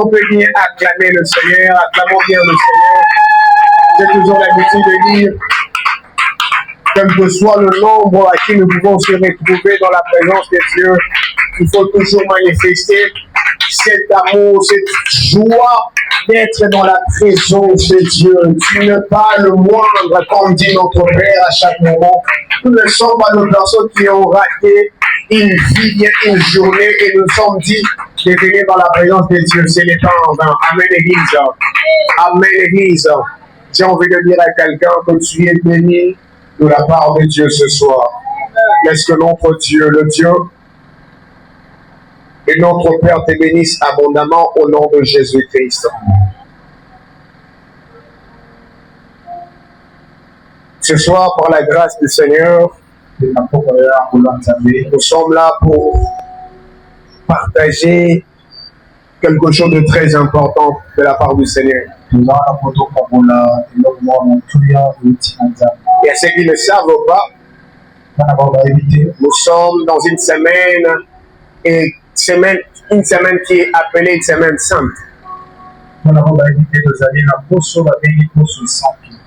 on peut bien acclamer le Seigneur, acclamons bien le Seigneur. J'ai toujours l'habitude de dire, quel que soit le nombre à qui nous pouvons se retrouver dans la présence de Dieu, il faut toujours manifester cet amour, cette joie d'être dans la présence de Dieu. Tu n'es pas le moindre, comme dit notre Père à chaque moment. Nous ne sommes pas des personnes qui ont raté une vie, une journée, et nous sommes dit de venir dans la présence de Dieu. Ce n'est pas en vain. Amen, Église. Amen, Église. J'ai envie de dire à quelqu'un que tu es béni de la part de Dieu ce soir. Laisse que notre Dieu, le Dieu et notre Père te bénisse abondamment au nom de Jésus-Christ. Ce soir, par la grâce du Seigneur, nous sommes là pour partager quelque chose de très important de la part du Seigneur. Et à ceux qui ne savent pas, nous sommes dans une semaine, une semaine qui est appelée une semaine sainte.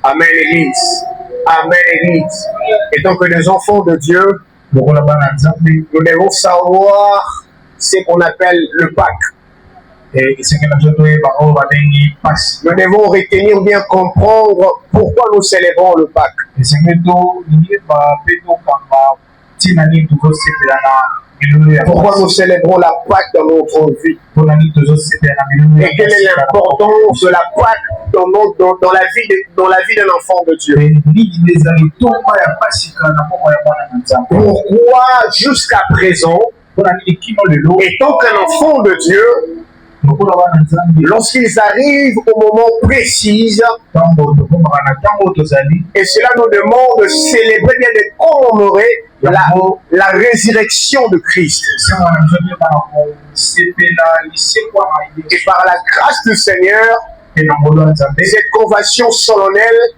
Amen, Église. Amen, Église. Et donc, les enfants de Dieu, nous devons savoir ce qu'on appelle le Pâques. Nous devons retenir bien comprendre pourquoi nous célébrons le Pâques. Pourquoi nous célébrons la Pâque dans notre vie. Et quelle est l'importance de la Pâque dans la vie d'un enfant de Dieu. Pourquoi jusqu'à présent, étant qu'un enfant de Dieu, lorsqu'ils arrivent au moment précis, et cela nous demande de célébrer, bien de commémorer la résurrection de Christ. Et par la grâce du Seigneur, cette convention solennelle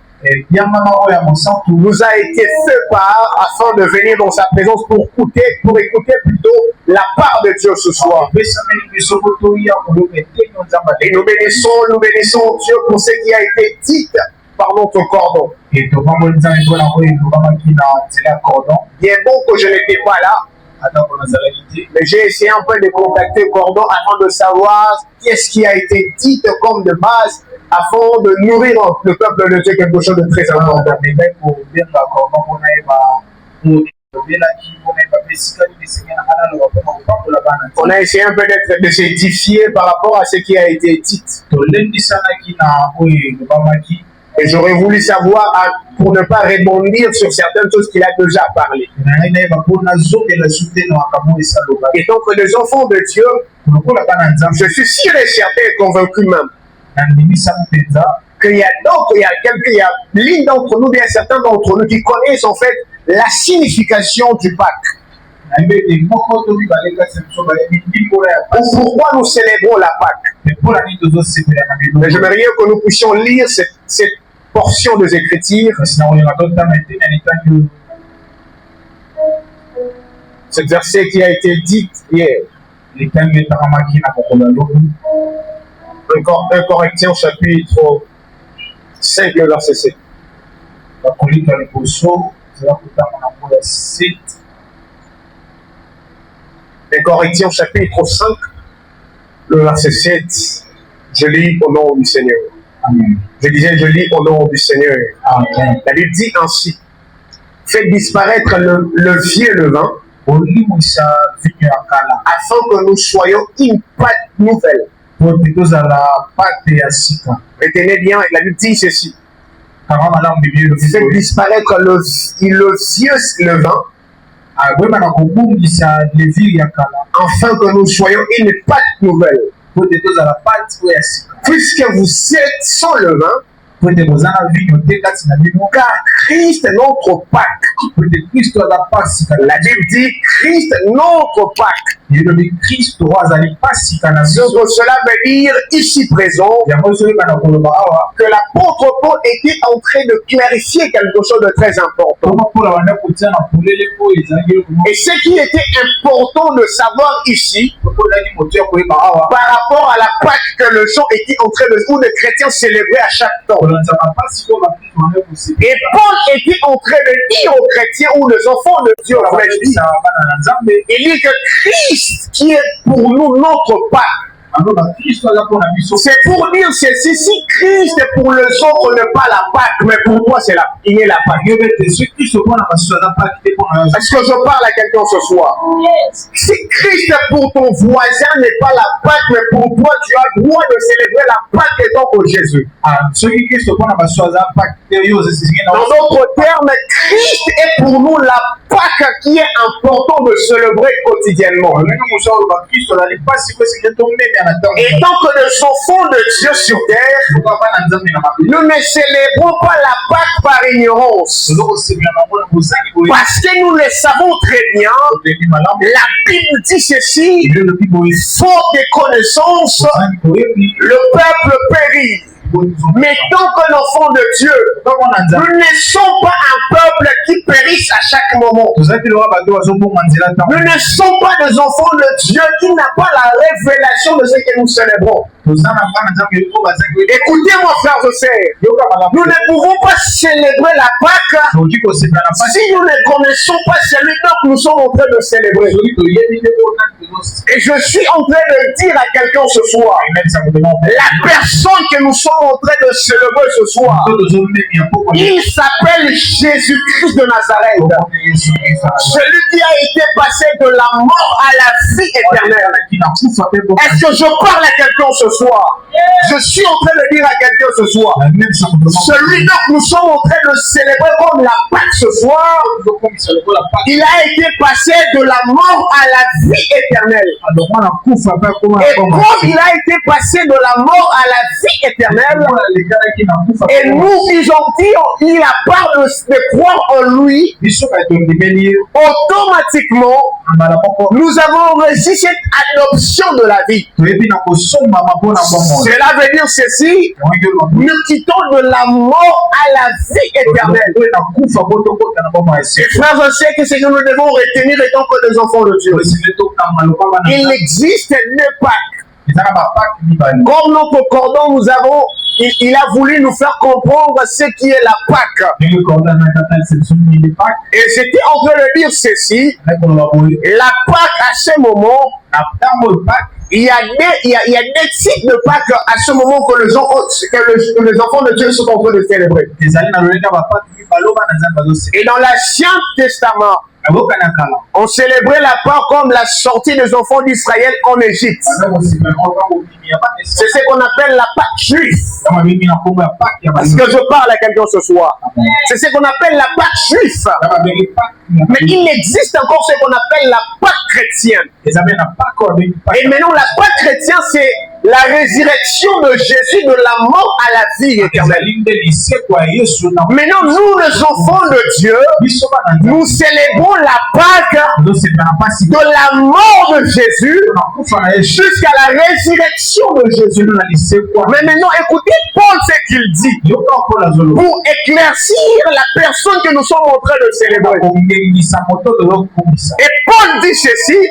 nous a été fait part afin de venir dans sa présence pour écouter plutôt la part de Dieu ce soir. Et nous bénissons Dieu pour ce qui a été dit par notre cordon. Il est bon que je n'étais pas là, mais j'ai essayé un peu de contacter Cordon afin de savoir qu'est-ce qui a été dit comme de base afin de nourrir le peuple de Dieu quelque chose de très important. On a essayé un peu de s'édifier par rapport à ce qui a été dit. Et j'aurais voulu savoir, pour ne pas rebondir sur certaines choses qu'il a déjà parlé. Et donc, les enfants de Dieu, je suis sûr et certain et convaincu même qu'il y a l'une d'entre nous, bien certains d'entre nous, qui connaissent en fait la signification du Pâques. Pourquoi nous célébrons la Pâque? Mais j'aimerais que nous puissions lire cette portion des Écritures. Ce verset qui a été dit hier. 1 Corinthiens chapitre 5, le verset 7. 1 Corinthiens chapitre 5, le verset 7. Je lis au nom du Seigneur. Amen. Je lis au nom du Seigneur. Amen. La Bible dit ainsi: faites disparaître le vieux levain, afin que nous soyons une pâte nouvelle. Retenez bien, la Bible dit ceci: faites disparaître le vieux levain, afin que nous soyons une pâte nouvelle. Puisque vous êtes sans levain, car Christ est notre Pâque. La Bible dit Christ est notre Pâque. Donc cela veut dire ici présent que l'apôtre Paul était en train de clarifier quelque chose de très important. Et ce qui était important de savoir ici par rapport à la Pâque que les gens étaient en train de, ou les chrétiens célébraient à chaque temps. Et Paul était en train de dire aux chrétiens ou les enfants de Dieu, il dit que Christ qui est pour nous notre Pâque. C'est pour dire ceci, si Christ est pour les autres n'est pas la Pâque, mais pour moi c'est il est la Pâque. Est-ce que je parle à quelqu'un ce soir? Si Christ est pour ton voisin n'est pas la Pâque, mais pour toi tu as le droit de célébrer la Pâque étant pour Jésus. Dans d'autres termes, Christ est pour nous la Pâque qui est important de célébrer quotidiennement. Et tant que les enfants de Dieu sur terre, nous ne célébrons pas la Pâque par ignorance. Parce que nous le savons très bien, la Bible dit ceci, faute de connaissances, le peuple périt. Mais tant que l'enfant de Dieu, nous ne sommes pas un peuple qui périsse à chaque moment. Nous ne sommes pas des enfants de Dieu qui n'a pas la révélation de ce que nous célébrons. Écoutez-moi, frères et sœurs, nous ne pouvons pas célébrer la Pâque si nous ne connaissons pas celui que nous sommes en train de célébrer. Et je suis en train de dire à quelqu'un ce soir, la personne que nous sommes en train de célébrer ce soir, il s'appelle Jésus-Christ de Nazareth, celui qui a été passé de la mort à la vie éternelle. Est-ce que je parle à quelqu'un ce soir? Je suis en train de dire à quelqu'un ce soir, celui que nous sommes en train de célébrer comme la Pâque ce soir, il a été passé de la mort à la vie éternelle. Et comme il a été passé de la mort à la vie éternelle, et nous, ils ont dit, il a part de croire en lui, automatiquement, nous avons reçu cette adoption de la vie. Cela veut dire ceci, nous quittons de la mort à la vie éternelle. Et frères et sœurs, que ce que nous devons retenir étant que des enfants de Dieu. Il existe deux Pâques. Comme notre cordon, nous avons, il a voulu nous faire comprendre ce qui est la Pâque. Et j'étais en train de dire ceci, la Pâque à ce moment, il y a des types de Pâques à ce moment que les enfants de Dieu sont en train de célébrer. Et dans l'Ancien Testament, on célébrait la Pâque comme la sortie des enfants d'Israël en Égypte. C'est ce qu'on appelle la Pâque juive. Est-ce que je parle à quelqu'un ce soir? C'est ce qu'on appelle la Pâque juive. Mais il existe encore ce qu'on appelle la Pâque chrétienne. Et maintenant, la Pâque chrétienne, c'est la résurrection de Jésus de la mort à la vie éternelle. Maintenant, nous, les enfants de Dieu, nous célébrons la Pâque de la mort de Jésus jusqu'à la résurrection de Jésus. Mais maintenant, écoutez Paul ce qu'il dit pour éclaircir la personne que nous sommes en train de célébrer. Et Paul dit ceci.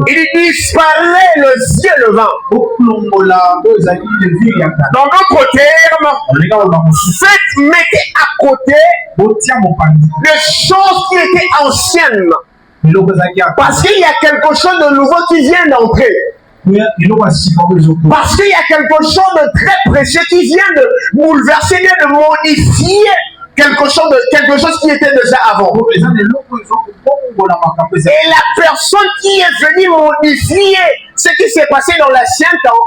Il disparaît le ciel et le vent. Dans d'autres termes, mettez à côté des choses qui étaient anciennes. Parce qu'il y a quelque chose de nouveau qui vient d'entrer. Parce qu'il y a quelque chose de très précieux qui vient de bouleverser, de modifier quelque chose qui était déjà avant. Et la personne qui est venue modifier ce qui s'est passé dans l'ancien temps,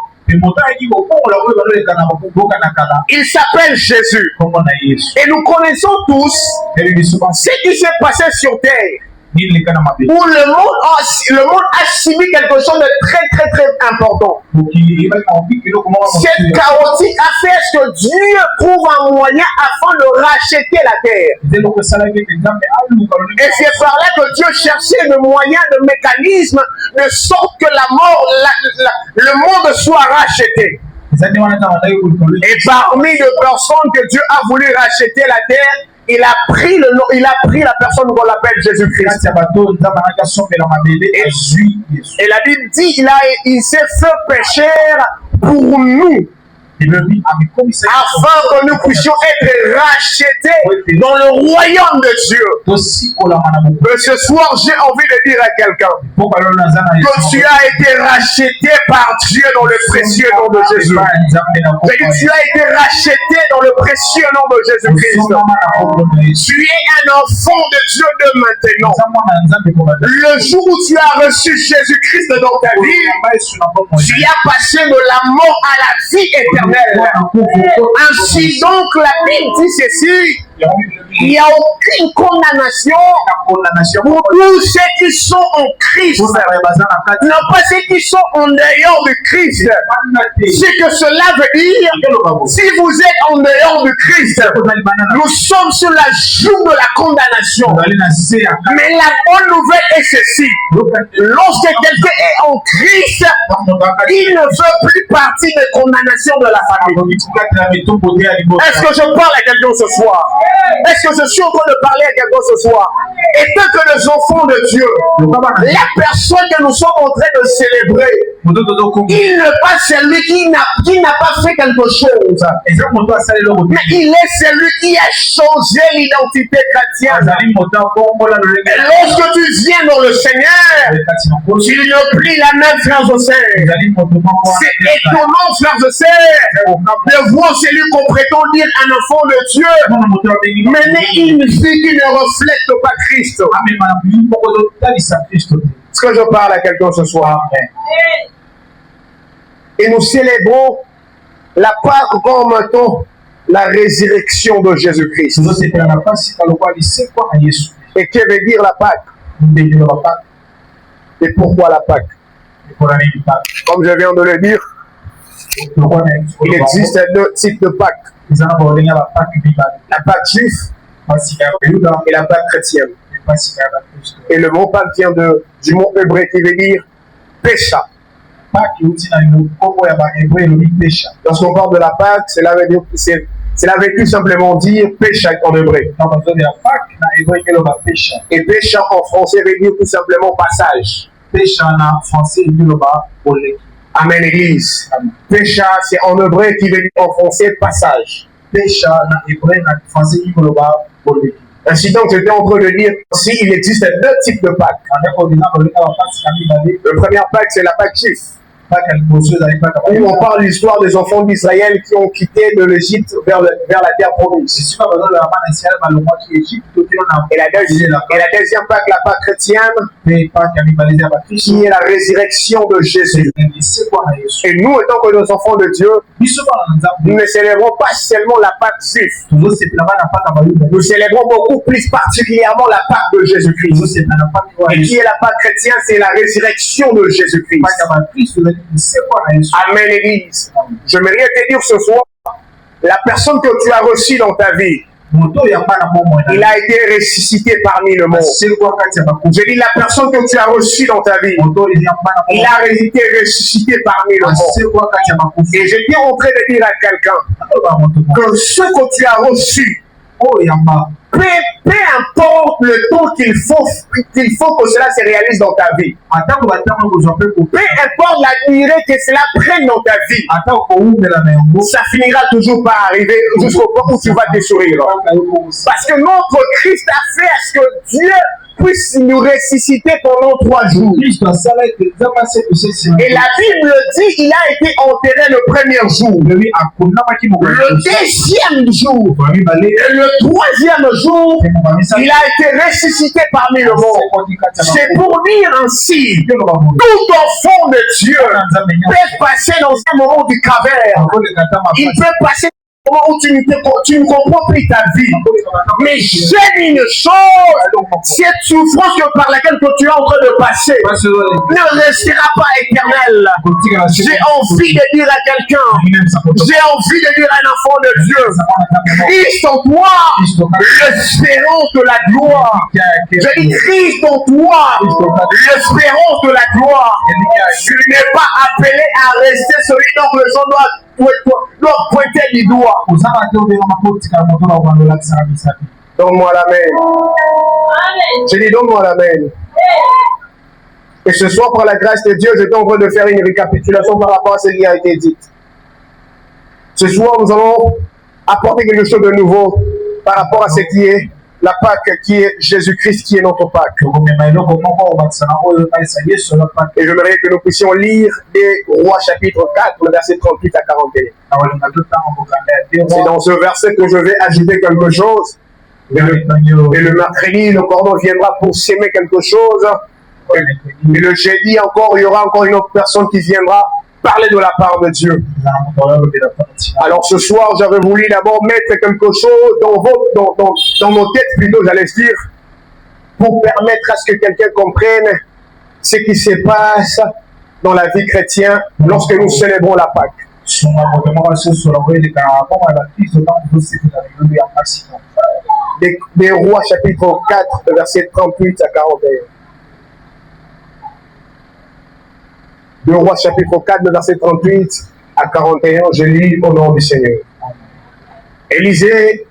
il s'appelle Jésus. Et nous connaissons tous ce qui s'est passé sur terre. Où le monde a subi quelque chose de très très très important. Cette chaotique a fait ce que Dieu trouve un moyen afin de racheter la terre. Et c'est par là que Dieu cherchait des moyens, des mécanismes de sorte que la mort, le monde soit racheté. Et parmi les personnes que Dieu a voulu racheter la terre, il a pris la personne qu'on appelle Jésus-Christ. Et la Bible dit, il s'est fait pécheur pour nous, afin que nous puissions être rachetés dans le royaume de Dieu. Mais ce soir, j'ai envie de dire à quelqu'un que tu as été racheté par Dieu dans le précieux nom de Jésus. Tu as été racheté dans le précieux nom de Jésus-Christ. Tu es un enfant de Dieu de maintenant. Le jour où tu as reçu Jésus-Christ dans ta vie, tu as passé de la mort à la vie éternelle. Ainsi donc, la Bible dit ceci: il n'y a aucune condamnation pour tous ceux qui sont en Christ, non pas ceux qui sont en dehors de Christ. Ce que cela veut dire, si vous êtes en dehors de Christ, nous sommes sur la joue de la condamnation. Mais la bonne nouvelle est ceci: lorsque quelqu'un est en Christ, il ne fait plus partie des condamnations de la famille. Est-ce que je parle à quelqu'un ce soir? Est-ce que je suis en train de parler à quelqu'un ce soir? Et tant que les enfants de Dieu, la personne que nous sommes en train de célébrer, il n'est pas celui qui n'a pas fait quelque chose, mais il est celui qui a changé l'identité chrétienne. Et lorsque tu viens dans le Seigneur, tu ne pries la main, frères et sœurs. C'est étonnant, frères et sœurs, de voir celui qu'on prétend dire un enfant de Dieu, mener une vie qui ne reflète pas Christ. Est-ce que je parle à quelqu'un ce soir? Et nous célébrons la Pâque comme étant la résurrection de Jésus-Christ. Et que veut dire la Pâque? Et pourquoi la Pâque? Comme je viens de le dire, il existe deux types de Pâques. La Pâque juive et la Pâque chrétienne. Et le mot Pâque vient du mot hébreu qui veut dire pécha. Lorsqu'on parle de la Pâque, cela veut tout simplement dire pécha en hébreu. Et pécha en français veut dire tout simplement passage. Amen, Église. Pécha, c'est en hébreu qui veut dire en français passage. Ainsi donc, j'étais en train de dire s'il existe deux types de Pâques. Le premier Pâque, c'est la Pâque juive. Où on parle de l'histoire des enfants d'Israël qui ont quitté de l'Égypte vers la terre promise. Et la deuxième Pâque, la Pâque chrétienne, qui est la résurrection de Jésus. Et nous, étant que nos enfants de Dieu, nous ne célébrons pas seulement la Pâque juive. Nous célébrons beaucoup plus particulièrement la Pâque de Jésus-Christ. Et qui est la Pâque chrétienne, c'est la résurrection de Jésus-Christ. Amen, Église. J'aimerais te dire ce soir, la personne que tu as reçue dans ta vie, il a été ressuscité parmi le monde. Je dis la personne que tu as reçue dans ta vie, il a été ressuscité parmi le monde. Et je suis en train de dire à quelqu'un que ce que tu as reçu, peu importe le temps qu'il faut que cela se réalise dans ta vie. Peu importe la durée que cela prenne dans ta vie, ça finira toujours par arriver jusqu'au point où tu vas te sourire. Parce que notre Christ a fait à ce que Dieu puisse nous ressusciter pendant 3 jours. Et la Bible dit qu'il a été enterré le premier jour, le deuxième jour et le troisième jour, il a été ressuscité parmi le monde. C'est pour dire ainsi, tout enfant de Dieu peut passer dans un moment du calvaire. Il peut passer moment où tu ne comprends plus ta vie. Mais j'ai une chose, cette souffrance par laquelle tu es en train de passer ne restera pas éternelle. J'ai envie de dire à quelqu'un, j'ai envie de dire à un enfant de Dieu, Christ en toi, l'espérance de la gloire. Je dis Christ en toi, l'espérance de la gloire. Tu n'es pas appelé à rester celui dont le sang doit pointer du doigt. Donne-moi l'amen. Je dis donne-moi l'amen. Et ce soir, par la grâce de Dieu, je suis en train de faire une récapitulation par rapport à ce qui a été dit. Ce soir, nous allons apporter quelque chose de nouveau par rapport à ce qui est la Pâque, qui est Jésus-Christ, qui est notre Pâque. Et j'aimerais que nous puissions lire les Rois chapitre 4, le verset 38 à 41. C'est dans ce verset que je vais ajouter quelque chose. Et le mercredi, le cordon viendra pour s'aimer quelque chose. Et le jeudi encore, il y aura encore une autre personne qui viendra parler de la part de Dieu. Alors ce soir, j'avais voulu d'abord mettre quelque chose dans nos têtes, plutôt, j'allais dire, pour permettre à ce que quelqu'un comprenne ce qui se passe dans la vie chrétienne lorsque nous célébrons la Pâque. Des Rois chapitre 4, verset 38 à 41. De Rois chapitre 4, verset 38 à 41, je lis au nom du Seigneur. Élisée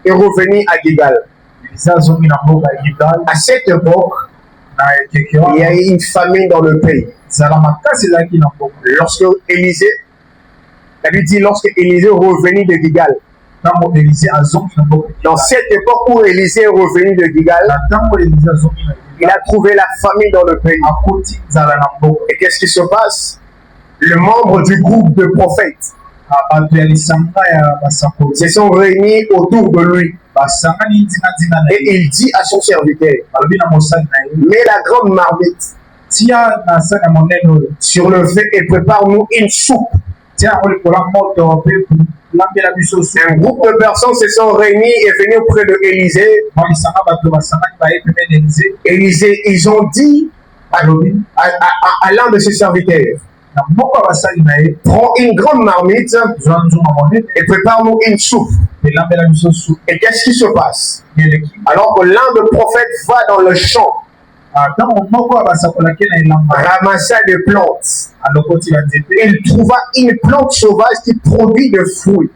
est revenu à Gilgal. À cette époque, il y a eu une famine dans le pays. Lorsque Élisée, la Bible dit, lorsque Élisée est revenu de Gilgal. Dans cette époque où Élisée est revenu de Gilgal, il a trouvé la famille dans le pays. Et qu'est-ce qui se passe? Le membre du groupe de prophètes se sont réunis autour de lui. Et il dit à son serviteur, mets la grande marmite sur le feu et prépare-nous une soupe. Un groupe de personnes se sont réunis et venus auprès de Élisée. Élisée, ils ont dit à l'un de ses serviteurs, prends une grande marmite et prépare-nous une soupe. Et qu'est-ce qui se passe? Alors que l'un des prophètes va dans le champ, ramassa des plantes. Il trouva une plante sauvage qui produit des fruits.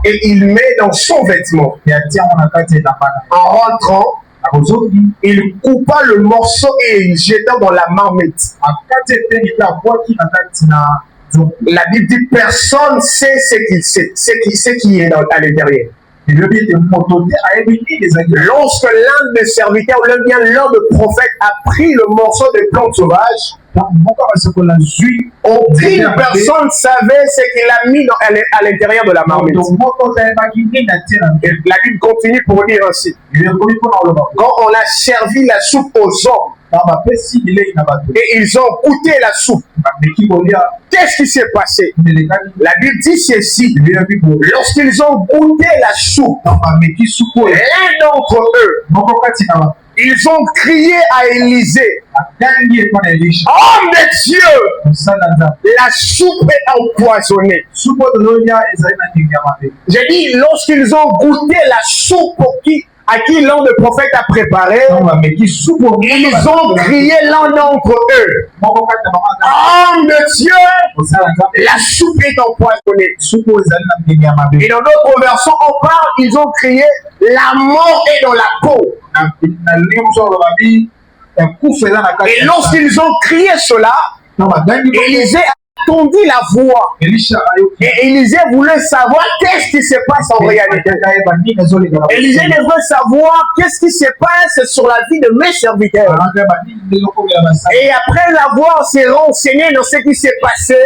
Et il met dans son vêtement. En rentrant, il coupa le morceau et il jeta dans la marmite. La Bible dit personne ne sait ce qui est à l'intérieur. Lorsque l'un des serviteurs ou l'un des prophètes a pris le morceau de plante sauvage, aucune personne savait ce qu'il a mis à l'intérieur de la marmite. Et la Bible continue pour dire ainsi. Quand on a servi la soupe aux hommes, et ils ont goûté la soupe, qu'est-ce qui s'est passé? La Bible dit ceci. Lorsqu'ils ont goûté la soupe, l'un d'entre eux, ils ont crié à Élisée, homme de Dieu, la soupe est empoisonnée. J'ai dit, lorsqu'ils ont goûté la soupe à qui l'un des prophètes a préparé, ils ont crié l'un d'entre eux, homme de Dieu, la soupe est empoisonnée. Et dans d'autres versions, on parle, ils ont crié, la mort est dans la peau. Et lorsqu'ils ont crié cela, Élisée a entendu la voix. Et Élisée voulait savoir qu'est-ce qui se passe en réalité. Élisée devait savoir qu'est-ce qui se passe sur la vie de mes serviteurs. Et après avoir s'est renseigné dans ce qui s'est passé,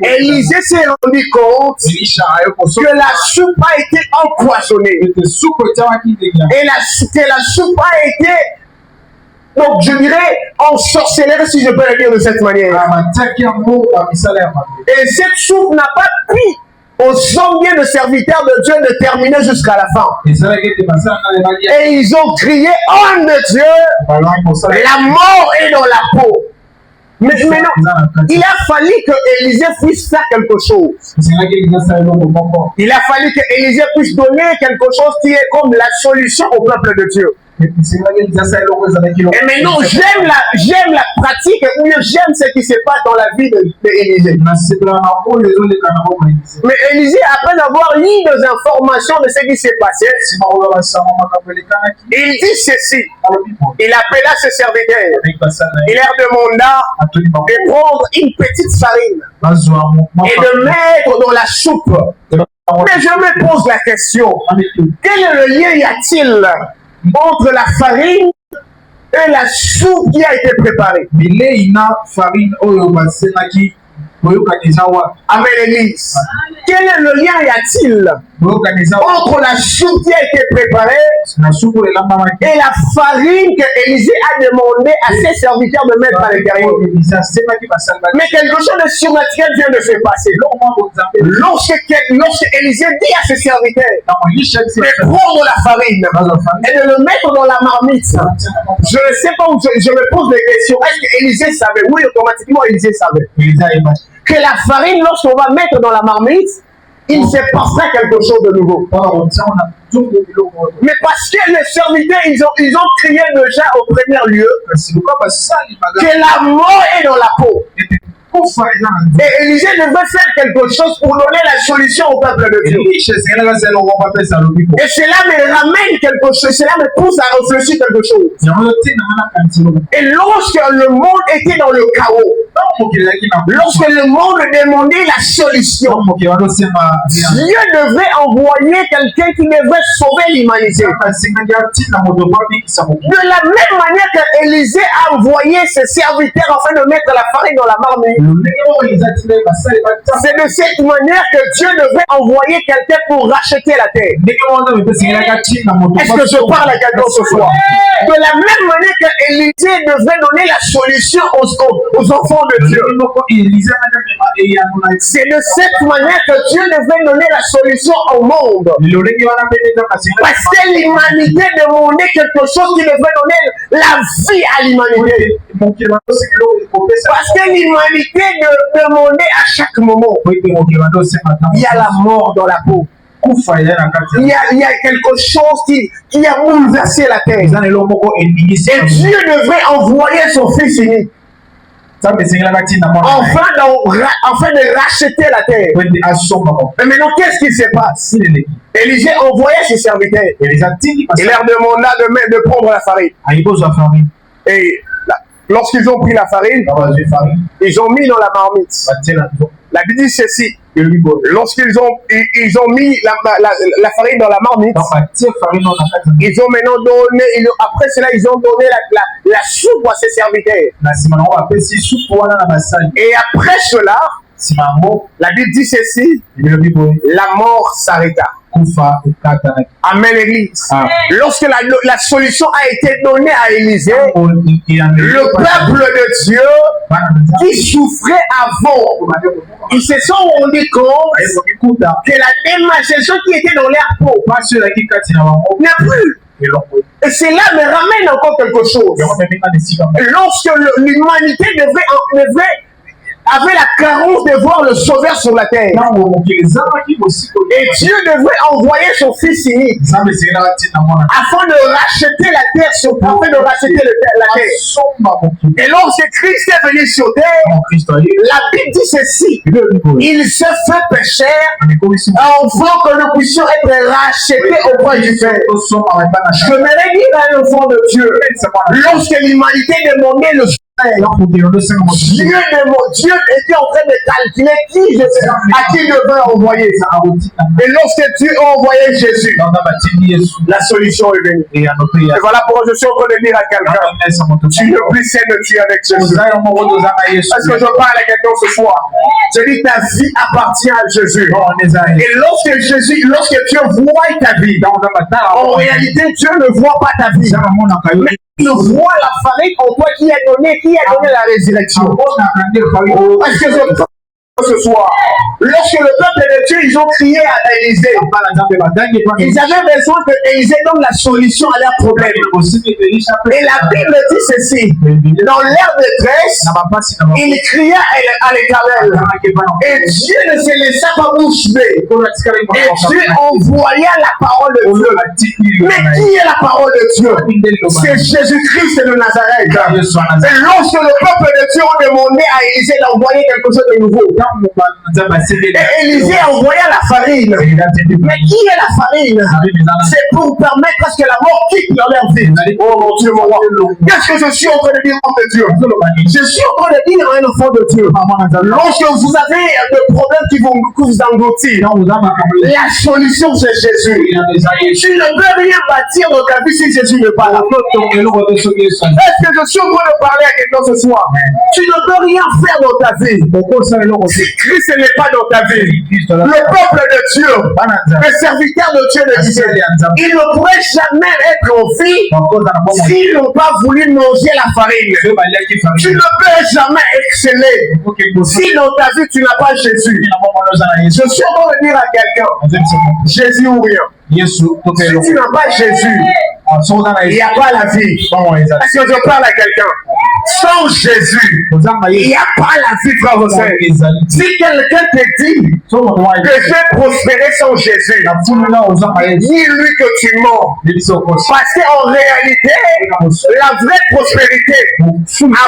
Élisée s'est rendu compte que la soupe a été empoisonnée. Et que la soupe a été Donc je dirais en sorcellerie, si je peux le dire de cette manière. Et cette soupe n'a pas pris aux combien de serviteurs de Dieu de terminer jusqu'à la fin. Et ils ont crié, homme de Dieu, la mort est dans la peau. Mais maintenant, il a fallu que Élisée puisse faire quelque chose. Il a fallu que Élisée puisse donner quelque chose qui est comme la solution au peuple de Dieu. Et maintenant, j'aime la pratique, ou j'aime ce qui se passe dans la vie d'Élisée. Mais Élisée, après avoir lu des informations de ce qui s'est passé, il dit ceci. Il appela ses serviteurs. Il leur demanda de prendre une petite farine et de mettre dans la soupe. Mais je me pose la question, quel est le lien y a-t-il entre la farine et la soupe qui a été préparée? Amen, l'église. Quel est le lien y a-t-il entre la soupe qui a été préparée et la farine que Élisée a demandé à ses serviteurs de mettre à l'intérieur? Mais quelque chose de surnaturel vient de se passer. Lorsque Élisée dit à ses serviteurs de prendre la farine et de le mettre dans la marmite, je ne sais pas où je me pose des questions. Est-ce qu'Élisée savait? Oui, automatiquement Élisée savait que la farine, lorsqu'on va mettre dans la marmite, il se passera quelque chose de nouveau. Mais parce que les serviteurs, ils ont crié déjà au premier lieu que la mort est dans la peau. Et Élisée devait faire quelque chose pour donner la solution au peuple de Dieu. Et cela me ramène quelque chose, cela me pousse à réfléchir quelque chose. Et lorsque le monde était dans le chaos, lorsque le monde demandait la solution, Dieu devait envoyer quelqu'un qui devait sauver l'humanité. De la même manière que Élisée a envoyé ses serviteurs afin de mettre la farine dans la marmite, c'est de cette manière que Dieu devait envoyer quelqu'un pour racheter la terre. Est-ce que je parle à quelqu'un ce soir? De la même manière que Élisée devait donner la solution aux enfants de Dieu, c'est de cette manière que Dieu devait donner la solution au monde. Parce que l'humanité demandait quelque chose qui devait donner la vie à l'humanité. Parce que l'humanité demandait à chaque moment, il y a la mort dans la peau. Il y a quelque chose qui a bouleversé la terre. Et Dieu devrait envoyer son fils unique afin de racheter la terre. Mais maintenant, qu'est-ce qui se passe? Élisée envoyait ses serviteurs. Il leur demanda de prendre la farine. Et lorsqu'ils ont pris la farine, ils ont mis dans la marmite. La Bible dit ceci. Lorsqu'ils ont mis la farine dans la marmite, ils ont maintenant donné, après cela, ils ont donné la soupe à ses serviteurs. Et après cela, la Bible dit ceci, la mort s'arrêta. Amen, l'église. Lorsque la solution a été donnée à Élisée, le peuple de Dieu qui souffrait avant, ils se sont rendus compte que la démagestion qui était dans leur peau n'est plus. Et cela me ramène encore quelque chose. Lorsque l'humanité avait la carence de voir le sauveur sur la terre, et Dieu devait envoyer son fils unique afin de racheter la terre, afin de racheter la terre. Et lorsque Christ est venu sur terre, la Bible dit ceci: il s'est fait pécher afin que nous puissions être rachetés auprès du Père. Je m'aimerais dire à un enfant de Dieu, lorsque l'humanité demandait le Dieu était en train de calculer à qui devait envoyer. Et lorsque Dieu a envoyé Jésus, la solution est venue. Et voilà pourquoi je suis en train de dire à quelqu'un: tu ne plus sais de Dieu avec Jésus. Est-ce que je parle à quelqu'un ce soir? Je dis, ta vie appartient à Jésus. Et lorsque Dieu voit ta vie, en réalité Dieu ne voit pas ta vie. Tu vois la farine en toi qui a donné la résurrection. Est-ce que je ce soir, lorsque le peuple de Dieu, ils ont crié à Élisée, ils avaient besoin que Élisée donne la solution à leurs problèmes. Et la Bible dit ceci, dans leur détresse, ils criaient à l'Éternel. Et Dieu ne se laissa pas bouche bée. Et Dieu envoya la parole de Dieu. Mais qui est la parole de Dieu? C'est Jésus-Christ de Nazareth. Et lorsque le peuple de Dieu a demandé à Élisée d'envoyer quelque chose de nouveau, et Élisée a envoyé la farine. Mais qui est la farine? C'est pour permettre à ce que la mort quitte dans leur vie. Oh mon Dieu, mon roi. Qu'est-ce que je suis en train de dire, enfant de Dieu? Je suis en train de dire à un enfant de Dieu. Lorsque vous avez des problèmes qui vous engloutir, la solution c'est Jésus. Tu ne peux rien bâtir dans ta vie si Jésus n'est pas là. Est-ce que je suis en train de parler à quelqu'un ce soir? Tu ne peux rien faire dans ta vie si Christ n'est pas dans ta vie. Le peuple de Dieu, le serviteur de Dieu de Dieu, il ne pourrait jamais être en vie s'ils n'ont pas voulu manger la farine. Tu ne peux jamais exceller si dans ta vie tu n'as pas Jésus. Je suis en train de dire à quelqu'un, Jésus ou rien. Si tu n'as pas Jésus, il n'y a pas la vie. Est-ce que je parle à quelqu'un? Sans Jésus, il n'y a pas la vie, frère Hossein. Si quelqu'un te dit que j'ai prospéré sans Jésus, dis-lui que tu mens. Parce qu'en réalité, la vraie prospérité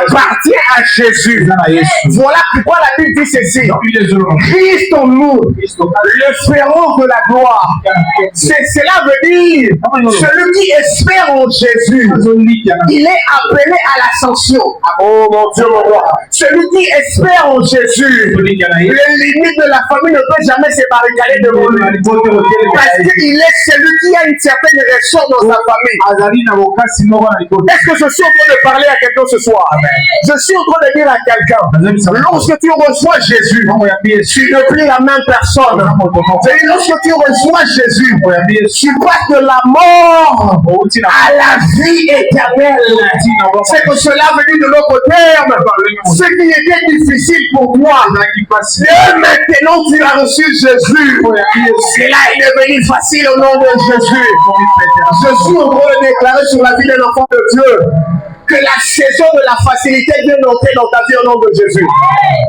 appartient à Jésus. Voilà pourquoi la Bible dit ceci. Christ en nous, le feront de la gloire. Cela veut dire, celui qui espère en Jésus, il est appelé à l'ascension. Oh mon Dieu, mon roi. Celui qui espère en Jésus, les limites de la famille ne peuvent jamais se barricader devant lui. Parce qu'il est celui qui a une certaine ressort dans sa famille. Est-ce que je suis en train de parler à quelqu'un ce soir? Je suis en train de dire à quelqu'un, lorsque tu reçois Jésus, tu n'es plus la même personne. Lorsque tu reçois Jésus, tu passes de la mort à la vie éternelle. C'est que cela veut dire de l'autre terme, ce qui était difficile pour toi, et maintenant tu as reçu Jésus. Cela est devenu facile au nom de Jésus. Je suis en train de déclarer sur la vie d'un enfant de Dieu que la saison de la facilité vient d'entrer dans ta vie au nom de Jésus.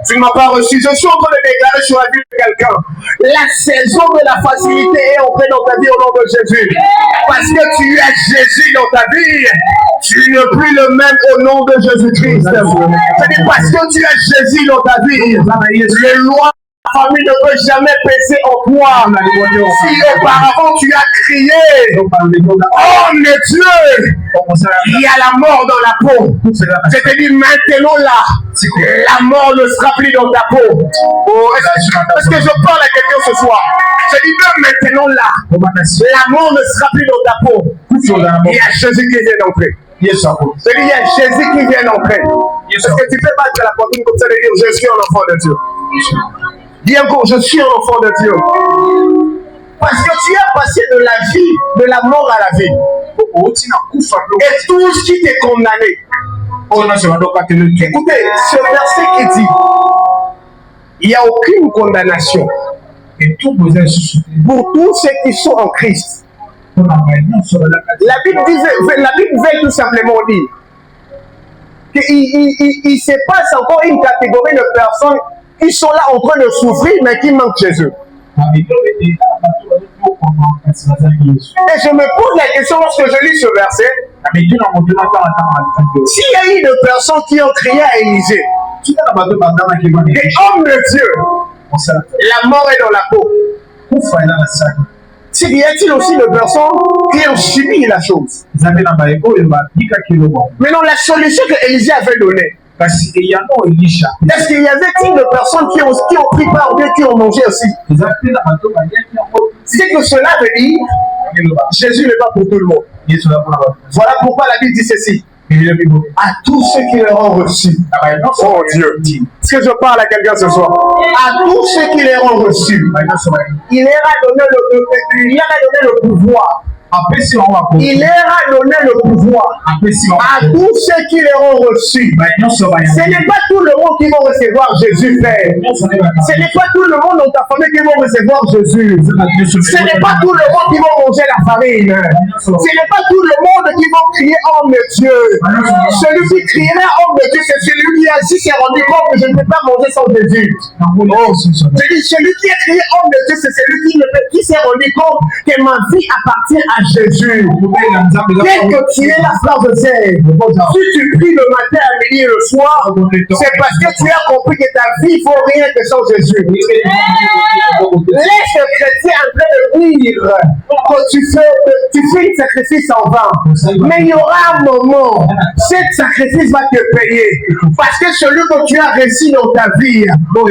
Tu ne m'as pas reçu. Je suis en train de déclarer sur la vie de quelqu'un. La saison de la facilité est entrée dans ta vie au nom de Jésus. Parce que tu as Jésus dans ta vie, tu n'es plus le même au nom de Jésus-Christ. C'est parce que tu as Jésus dans ta vie, les lois la famille ne peut jamais peser en toi. Si auparavant tu as crié, oh mon Dieu, il y a la mort dans la peau. Je te dis maintenant là, la mort ne sera plus dans ta peau. Oh, est-ce que je parle à quelqu'un ce soir? Je dis maintenant là, la mort ne sera plus dans ta peau. Il y a Jésus qui vient d'entrer. Je dis, il y a Jésus qui vient d'entrer. Est-ce que tu peux battre la poitrine comme ça et dire, je suis un enfant de Dieu? Dis encore, je suis un enfant de Dieu. Parce que tu as passé de la vie, de la mort à la vie. Et tout ce qui t'est condamné. Écoutez, ce verset qui dit, il n'y a aucune condamnation pour tous ceux qui sont en Christ. La Bible veut tout simplement dire qu'il se passe encore une catégorie de personnes qui sont là en train de souffrir mais qui manquent Jésus. Et je me pose la question lorsque je lis ce verset, s'il y a eu des personnes qui ont crié à Élisée, et homme de Dieu, la mort est dans la peau, s'il y a-t-il aussi des personnes qui ont subi la chose? Maintenant, la solution que Élisée avait donnée, est-ce qu'il y avait-il des personnes qui ont pris part ou qui ont mangé aussi? C'est que cela veut dire Jésus n'est pas pour tout le monde. Voilà pourquoi la Bible dit ceci. À tous ceux qui l'auront reçu. Oh Dieu. Est-ce que je parle à quelqu'un ce soir? À tous ceux qui l'auront reçu. Il leur a donné le pouvoir Il leur a donné le pouvoir à tous ceux qui l'auront reçu. Ce n'est pas tout le monde qui va recevoir Jésus, Père. Ce n'est pas tout le monde dans ta famille qui va recevoir Jésus. Ce n'est pas tout le monde qui va manger la farine. Ce n'est pas tout le monde qui va crier homme de Dieu. Celui qui criera homme de Dieu, c'est celui qui a dit, s'est rendu compte que je ne peux pas manger sans Jésus. Je dis, celui qui a crié homme de Dieu, c'est celui qui s'est rendu compte que ma vie appartient à Jésus. Dès que tu es la frère de Zèle, si tu pries le matin, à midi et le soir, c'est parce que tu as compris que ta vie ne vaut rien que sans Jésus. Laisse le chrétien en train de dire que tu fais un sacrifice en vain. Mais il y aura un moment, ce sacrifice va te payer. Parce que celui que tu as réussi dans ta vie, tôt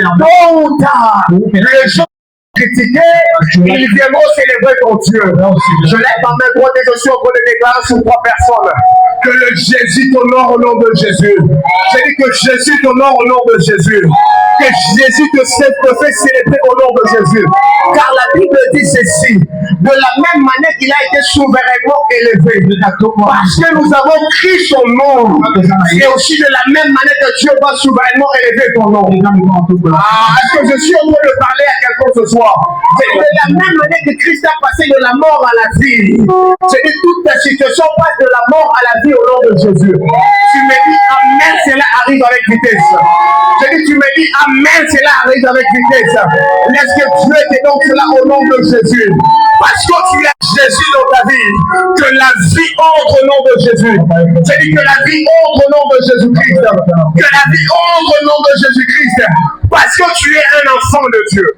ou tard, les gens critiquer, ils viendront célébrer ton Dieu. Je lève ma main droite et je suis en train de déclarer sur 3 personnes que le Jésus t'honore au nom de Jésus. J'ai dit que Jésus t'honore au nom de Jésus. Que Jésus te fait célébrer au nom de Jésus. Car la Bible dit ceci: de la même manière qu'il a été souverainement élevé, parce que nous avons crié son nom, et aussi de la même manière que Dieu va souverainement élever ton nom. Est-ce que je suis en train de parler à quelqu'un ce soir? De la même manière que Christ a passé de la mort à la vie, c'est que toute ta situation passe de la mort à la vie au nom de Jésus. Tu me dis amen, cela arrive avec vitesse. Je dis, tu me dis amen, cela arrive avec vitesse. Laisse que Dieu te donne cela au nom de Jésus. Parce que tu as Jésus dans ta vie, que la vie entre au nom de Jésus. Je dis que la vie entre au nom de Jésus-Christ. Que la vie entre au nom de Jésus-Christ. Parce que tu es un enfant de Dieu.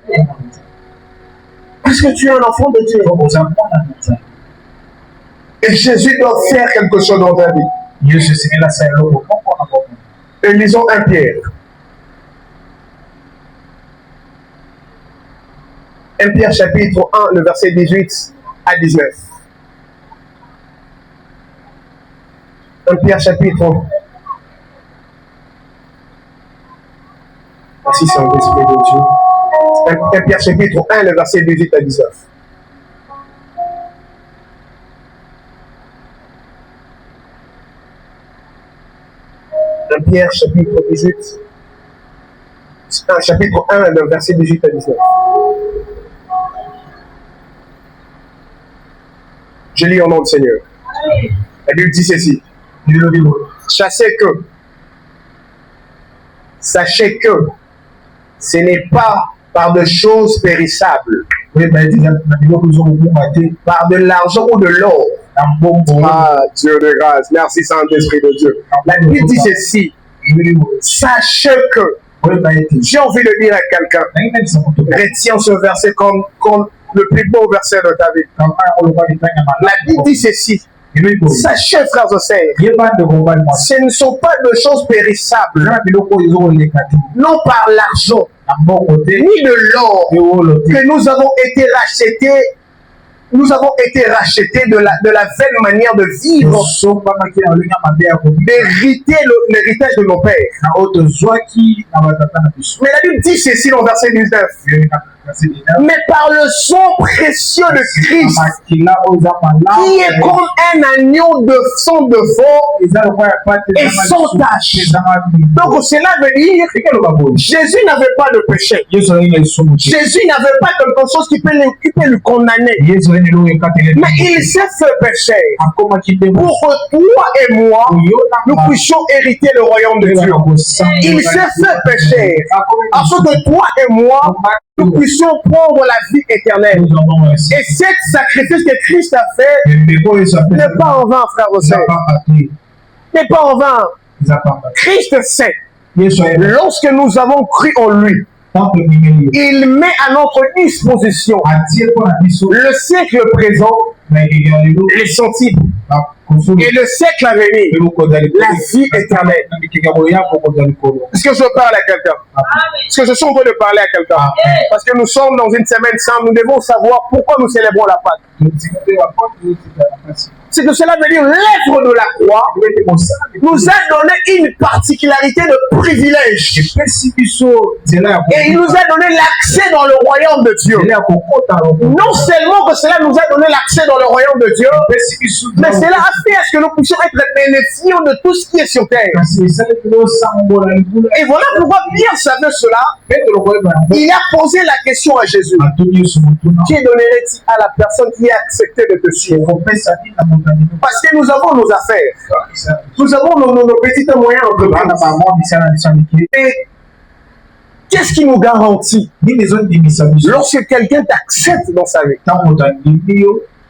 Parce que tu es un enfant de Dieu. Et Jésus doit faire quelque chose dans ta vie. Et lisons 1 Pierre. 1 Pierre chapitre 1, le verset 18 à 19. 1 Pierre chapitre 1. Merci Saint-Esprit de Dieu. 1 Pierre chapitre 1, le verset 18 à 19. Pierre chapitre 18, chapitre 1, le verset 18 à 19. Je lis au nom du Seigneur. La Bible dit ceci. Sachez que ce n'est pas par de choses périssables, par de l'argent ou de l'or. Ah, Dieu de grâce. Merci Saint-Esprit de Dieu. La Bible dit ceci. Sachez que, j'ai envie de dire à quelqu'un, retiens ce verset comme le plus beau verset de ta vie. La Bible dit ceci. Sachez, frères et sœurs, ce ne sont pas de choses périssables, non par l'argent, ni de l'or, que nous avons été rachetés. Nous avons été rachetés de la vaine manière de vivre, d'hériter l'héritage de nos pères. Mais la Bible dit ceci dans le verset 19. Mais par le sang précieux de Christ, qui est comme un agneau de sang de veau et sans tache. Donc cela veut dire que Jésus n'avait pas de péché. Jésus n'avait pas quelque chose qui peut le condamner. Mais il s'est fait péché pour que toi et moi, nous puissions hériter le royaume de Dieu. Il s'est fait péché afin que toi et moi, nous puissions prendre la vie éternelle. Et ce sacrifice que Christ a fait n'est pas en vain, frère et sœur. N'est pas en vain. Christ sait, lorsque nous avons cru en lui, il met à notre disposition le siècle présent, les centimes, et le siècle à venir, la vie éternelle. Est-ce que je parle à quelqu'un? Est-ce que je suis en train de parler à quelqu'un? Parce que nous sommes dans une semaine sainte, nous devons savoir pourquoi nous célébrons la Pâque. c'est que cela veut dire l'œuvre de la croix nous a donné une particularité de privilège. Et il nous a donné l'accès dans le royaume de Dieu. Non seulement que cela nous a donné l'accès dans le royaume de Dieu, mais cela a fait à ce que nous puissions être bénéficiants de tout ce qui est sur terre. Et voilà pourquoi Pierre savait cela. Il a posé la question à Jésus. Qui donnerait-il à la personne qui a accepté de te suivre? Parce que nous avons nos affaires. Nous avons nos petits moyens d'entreprendre. Et qu'est-ce qui nous garantit lorsque quelqu'un t'accepte dans sa vie?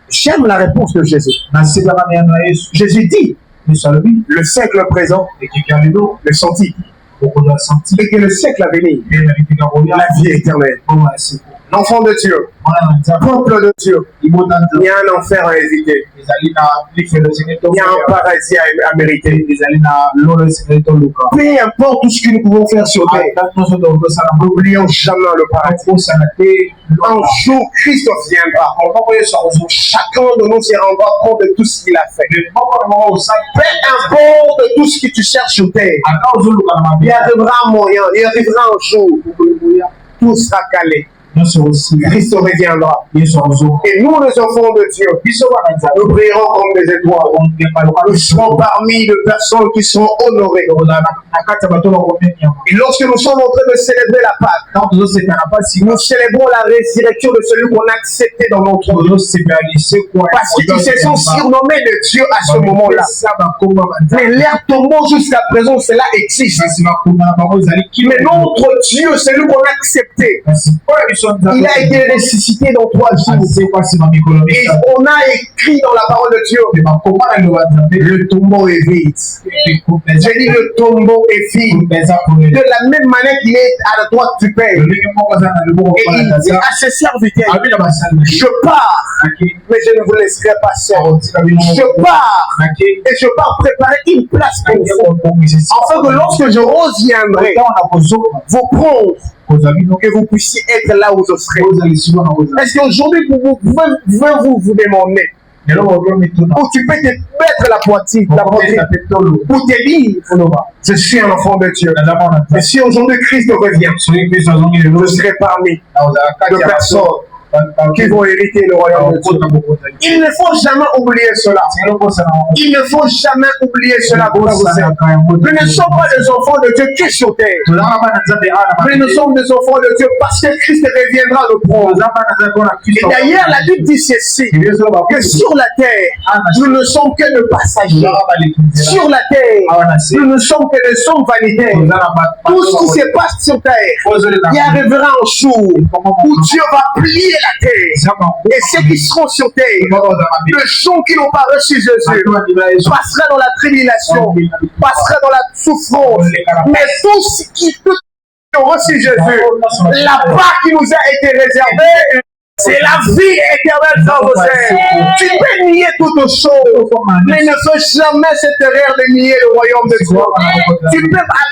J'aime la réponse de Jésus. Jésus dit, le siècle présent, le senti, et que le siècle à venir, la vie éternelle. L'enfant de Dieu, peuple de Dieu, il y a un enfer à éviter. Il y a un paradis à mériter. Peu importe tout ce que nous pouvons faire sur terre, n'oublions jamais le paradis. Un jour, Christ viendra. Chacun de nous se rendra compte de tout ce qu'il a fait. Peu importe tout ce que tu cherches sur terre, il arrivera un moyen, il arrivera un jour, tout sera calé. Christ reviendra. Et nous, les enfants de Dieu, nous brillerons comme des étoiles. Nous serons parmi les personnes qui seront honorées. Et lorsque nous sommes en train de célébrer la Pâque, nous célébrons la résurrection de celui qu'on a accepté dans notre vie. Parce qu'ils se sont surnommés de Dieu à ce moment-là. Mais l'air tombant jusqu'à présent, cela existe. Mais notre Dieu, celui qu'on a accepté, il a été ressuscité dans 3 jours. Et on a écrit dans la parole de Dieu, le tombeau est vide. J'ai dit le tombeau est vide. De la même manière qu'il est à la droite du Père. Et il dit à ses serviteurs, je pars, mais je ne vous laisserai pas seul. Je pars, et je pars préparer une place pour vous. Afin que lorsque je reviendrai, vous prendre, que vous puissiez être là où je serai. Est-ce qu'aujourd'hui, vous pouvez vous demander où tu peux te mettre la poitrine, pour te dire, je suis un enfant de Dieu. Et si aujourd'hui Christ revient, je serai parmi de personnes qui vont hériter le royaume de Dieu. Il ne faut jamais oublier cela. Il ne faut jamais oublier cela. Nous ne sommes pas des enfants de Dieu qui sur terre. Mais nous sommes des enfants de Dieu parce que Christ reviendra le prendre. Et d'ailleurs, la Bible dit ceci, que sur la terre, nous ne sommes que de passagers. Sur la terre, nous ne sommes que des hommes vanitaires. Tout ce qui se passe sur terre, il arrivera un jour où Dieu va plier la terre. Et ceux qui seront sur terre, le gens qui n'ont pas reçu Jésus, passera dans la tribulation, passera dans la souffrance. Mais tous qui ont reçu Jésus, la part qui nous a été réservée, c'est la vie éternelle dans vos airs. Tu peux nier toutes choses, mais ne fais jamais cette erreur de nier le royaume de Dieu.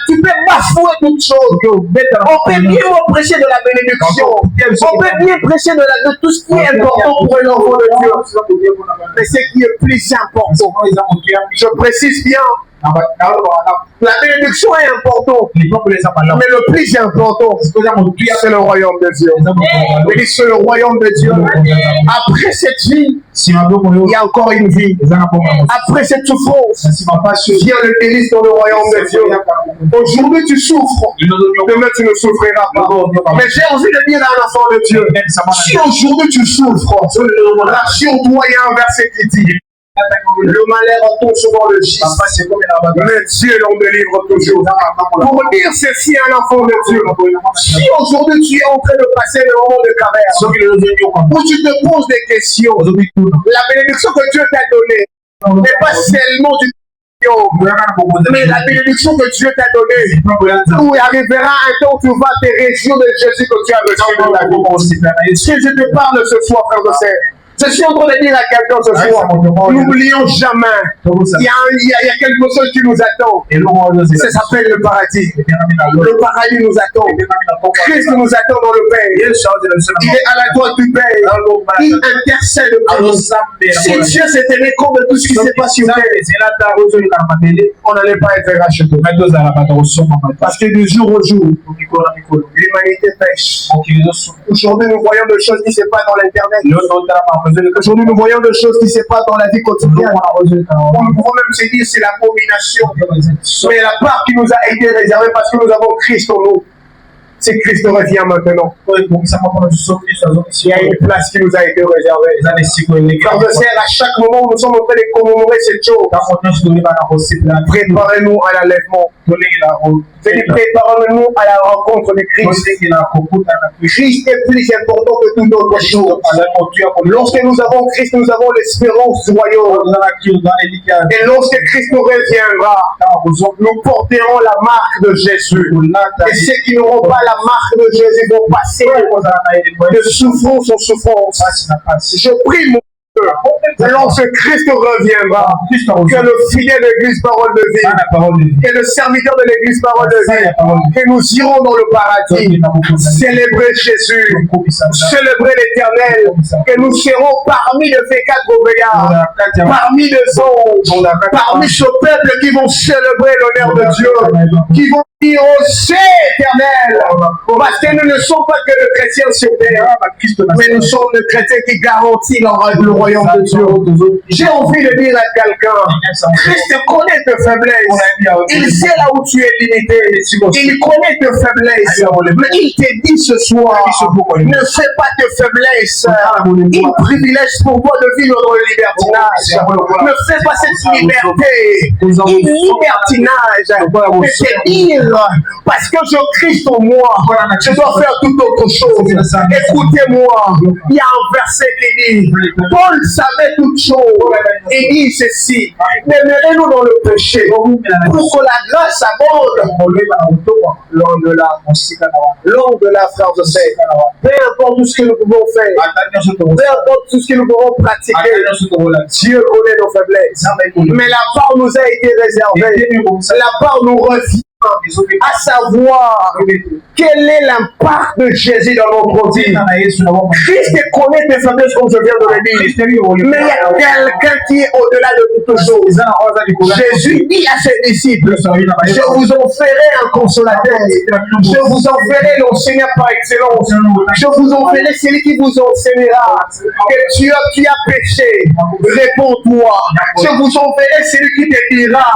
Tu peux bafouer toutes choses. On peut bien prêcher de la bénédiction. On peut bien prêcher de tout ce qui est important pour un enfant de Dieu. Mais ce qui est plus important, je précise bien, la bénédiction est importante, mais le plus important, c'est le royaume de Dieu. Mais c'est le royaume de Dieu. Après cette vie, il y a encore une vie. Après cette souffrance, vient le délice dans le royaume de Dieu. Aujourd'hui, tu souffres. Demain, tu ne souffriras pas. Mais j'ai envie de dire à un enfant de Dieu, si aujourd'hui tu souffres, rassure-toi, il y a un verset qui dit, le malheur entoure souvent le giste, mais Dieu l'en délivre toujours. Pour dire ceci à un enfant de Dieu, si aujourd'hui tu es en train de passer le moment de caverne, où tu te poses des questions, la bénédiction que Dieu t'a donnée n'est pas seulement du mais la bénédiction que Dieu t'a donnée, où il arrivera un temps où tu vas te réjouir de Jésus que tu as reçu dans ta vie. Si je te parle ce soir, frère de sœur, Je suis en train de dire à quelqu'un ce soir, n'oublions jamais, il y a quelque chose qui nous attend. Ça s'appelle le paradis. Le paradis nous attend. Christ nous attend dans le Père. Il est à la droite du Père. Il intercède pour nous. Si Dieu s'était aimé compte de tout ce qui s'est passé sur terre, on n'allait pas être racheté. Parce que de jour au jour, l'humanité pêche. Aujourd'hui, nous voyons des choses qui se passent dans l'internet. Aujourd'hui, nous voyons des choses qui se passent dans la vie quotidienne. On pourrait même se dire c'est l'abomination. Mais la part qui nous a été réservée parce que nous avons Christ en nous. C'est Christ revient maintenant. Il y a une place qui nous a été réservée. Frères et sœurs, à chaque moment où nous sommes en train de commémorer cette chose, préparez-nous à l'enlèvement. Préparez-nous à la rencontre de Christ. Christ est plus important que toute autre chose. Lorsque nous avons Christ, nous avons l'espérance du royaume. Et lorsque Christ nous reviendra, nous porterons la marque de Jésus. Et ceux qui n'auront pas la marque de Jésus vont passer de souffrance en souffrance. Je prie mon lorsque Christ reviendra, que le fidèle de l'Église Parole de Vie, que le serviteur de l'Église Parole de Vie, que nous irons dans le paradis, célébrer Jésus, célébrer l'Éternel, que nous serons parmi les 24 veillards, parmi les anges, parmi ce peuple qui vont célébrer l'honneur de Dieu, qui vont dire au Dieu éternel, parce que nous ne sommes pas que les chrétiens sur terre, mais nous sommes les chrétiens qui garantissent le royaume de Dieu. J'ai envie de dire à quelqu'un, Christ connaît tes faiblesses, il sait là où tu es limité, il connaît tes faiblesses, mais il te dit ce soir, ne fais pas tes faiblesses un privilège pour toi de vivre dans le libertinage. Ne fais pas cette liberté une libertinage, mais te dire parce que je Christ en moi, je dois faire toute autre chose. Écoutez-moi, il y a un verset qui dit, Paul savait toutes choses, et dit ceci, demeurez-nous dans le péché, pour que la grâce abonde. L'homme de la frère de sœur, peu importe tout ce que nous pouvons faire, peu importe tout ce que nous pouvons pratiquer, Dieu connaît nos faiblesses, mais la part nous a été réservée, la part nous revient. À savoir quel est l'impact de Jésus dans notre vie. Christ connaît tes faiblesses comme je viens de le dire, mais il y a quelqu'un qui est au-delà de toutes choses. Jésus dit à ses disciples, je vous en ferai un consolateur, je vous en ferai l'enseignant par excellence, je vous en ferai celui qui vous enseignera que tu as péché, réponds-toi. Je vous en ferai celui qui te dira,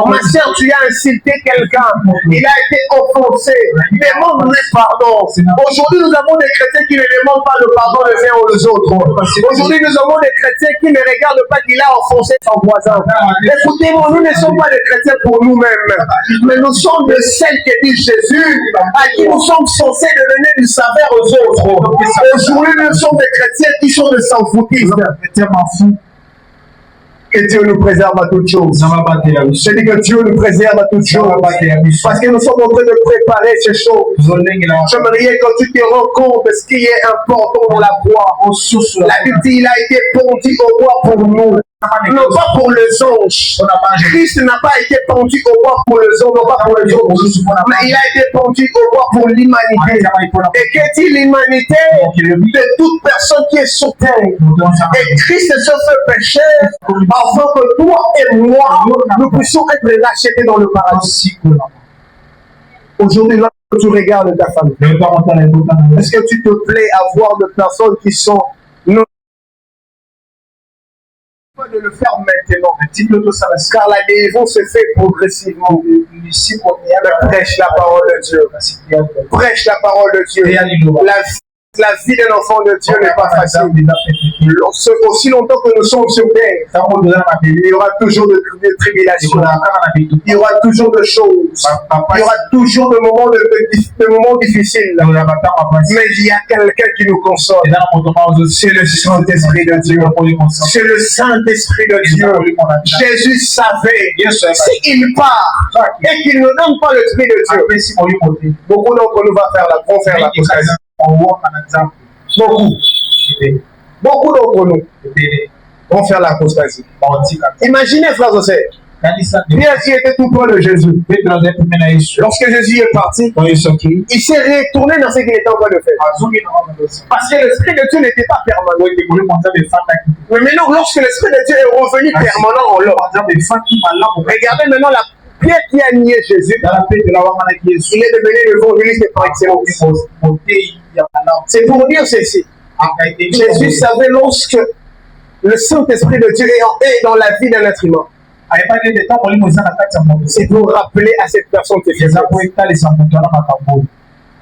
ma soeur, tu as insulté quelqu'un, il a été offensé, demande-lui pardon. Aujourd'hui, nous avons des chrétiens qui ne demandent pas le pardon les uns aux autres. Aujourd'hui, nous avons des chrétiens qui ne regardent pas qu'il a offensé son voisin. Écoutez-moi, nous ne sommes pas des chrétiens pour nous-mêmes, mais nous sommes de celles que dit Jésus, à qui nous sommes censés donner du saveur aux autres. Aujourd'hui, nous sommes des chrétiens qui sont des sans-foutistes. Que Dieu nous préserve à toutes choses. Je dis que Dieu nous préserve à toutes choses. Parce que nous sommes en train de préparer ces choses. J'aimerais que tu te rends compte de ce qui est important dans la voie. La Bible dit il a été pendu au bois pour nous. Non pas pour les anges. Christ n'a pas été pendu au bois pour les anges, non pas pour les anges. Mais il a été pendu au bois pour l'humanité. Et que dit l'humanité? De toute personne qui est sur terre. Et Christ se fait pécher afin que toi et moi, nous puissions être rachetés dans le paradis. Aujourd'hui, là, tu regardes ta famille. Est-ce que tu te plais à voir des personnes qui sont de le faire maintenant, car la délivrance se fait progressivement. Prêche la parole de Dieu. Prêche la parole de Dieu. La vie d'un enfant de Dieu n'est pas facile. Aussi longtemps que nous sommes sur terre, il y aura toujours de tribulations. Il y aura toujours de choses. Il y aura toujours de moments difficiles. Mais il y a quelqu'un qui nous console. C'est le Saint-Esprit de Dieu. C'est le Saint-Esprit de Dieu. Jésus savait s'il part et qu'il ne donne pas l'Esprit de Dieu, beaucoup d'entre nous vont faire la conférence. Beaucoup. Beaucoup d'entre nous vont faire l'apostasie. Imaginez, frères et sœurs, Pierre qui était tout près de Jésus. Lorsque Jésus est parti, il s'est retourné dans ce qu'il était en train de faire. Parce que l'Esprit de Dieu n'était pas permanent. Mais maintenant, lorsque l'Esprit de Dieu est revenu permanent en l'homme, regardez maintenant la Pierre qui a nié Jésus, il est devenu l'évangéliste par excellence. C'est pour dire ceci. Jésus savait lorsque le Saint-Esprit de Dieu est dans la vie d'un être humain. C'est pour rappeler à cette personne que c'est ça.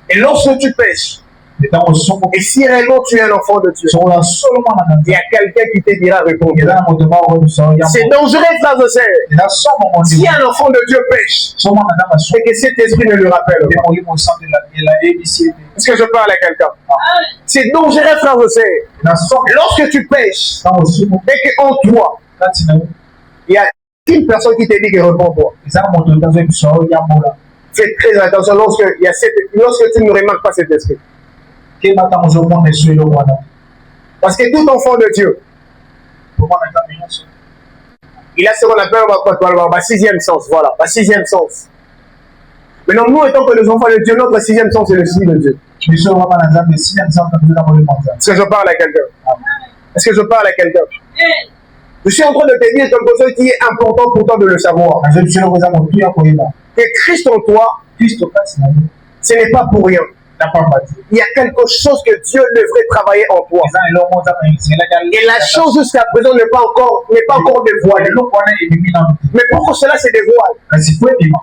Et lorsque tu pêches, et si réellement tu es un enfant de Dieu, il y a quelqu'un qui te dira répondre. C'est dangereux, frères et sœurs. Si un enfant de Dieu pêche, et que cet esprit ne le rappelle pas. Est-ce que je parle à quelqu'un? C'est dangereux, frères et sœurs. Lorsque tu pêches, et qu'en toi, il y a une personne qui te dit que réponds-toi. Fais très attention lorsque tu ne remarques pas cet esprit. Parce que tout enfant de Dieu, il a ce qu'on appelle le sixième sens. Voilà, le sixième sens. Maintenant, nous, étant que les enfants de Dieu, notre sixième sens, c'est le signe de Dieu. Est-ce que je parle à quelqu'un? Est-ce que je parle à quelqu'un? Je suis en train de te dire quelque chose qui est important pour toi de le savoir. Que Christ en toi, ce n'est pas pour rien. Il y a quelque chose que Dieu devrait travailler en toi. Et la chose jusqu'à présent n'est pas encore dévoilée. Mais pour que cela se dévoile,